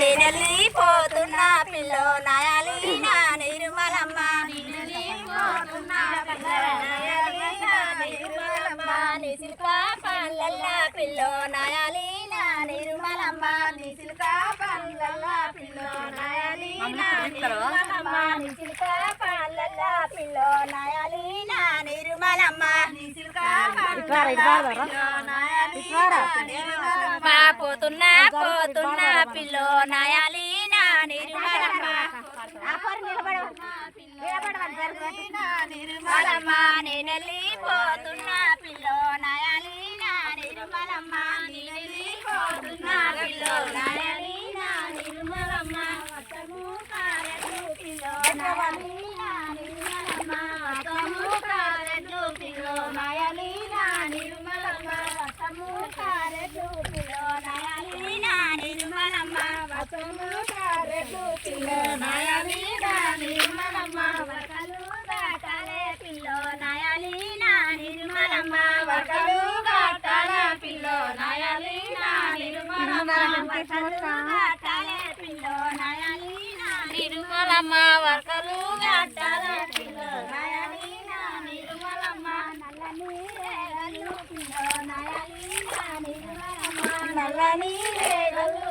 పోతున్నా పిల్లో నాయాలీన నిర్మలమ్మ నిసిల్క పల్లెల్ల పిల్లో నాయాలీన నిర్మలమ్మ నిసిల్క పల్లెల్ల పిల్లో నాయాలీన నిర్మలమ్మ నిసిల్క పల్లెల్ల పిల్లో నాయాలీన నిర్మలమ్మ నిసిల్క పోతున్నా పోతున్నా పిల్లో నాయాలీన నిర్మలమ్మ నిర్మలమ్మ నేనెళ్ళి పోతున్నా పిల్లో నాయాలీన నిర్మలమ్మ నేనెళ్ళి పోతున్నా పిల్లో నాయాలీన నిర్మలమ్మ వత్తము కారెట్లు పిల్లో నాయాలీన నిర్మలమ్మ వత్తము కారెట్లు పిల్లో నాయాలీన నిర్మలమ్మ వత్తము కారెట్లు పిల్లో నాయాలీన నిర్మలమ్మ వత్తము కారెట్లు పిల్లో నాయాలీన నిర్మలమ్మ వకలు గాటాలే పిల్లో నాయాలీన నిర్మలమ్మ వకలు గాటాలే పిల్లో నాయాలీన నిర్మలమ్మ వకలు గాటాలే పిల్లో నాయాలీన నిర్మలమ్మ వకలు గాటాలే పిల్లో నాయాలీన నిర్మలమ్మ నల్లని రేగలు పిల్లో నాయాలీన నిర్మలమ్మ నల్లని రేగలు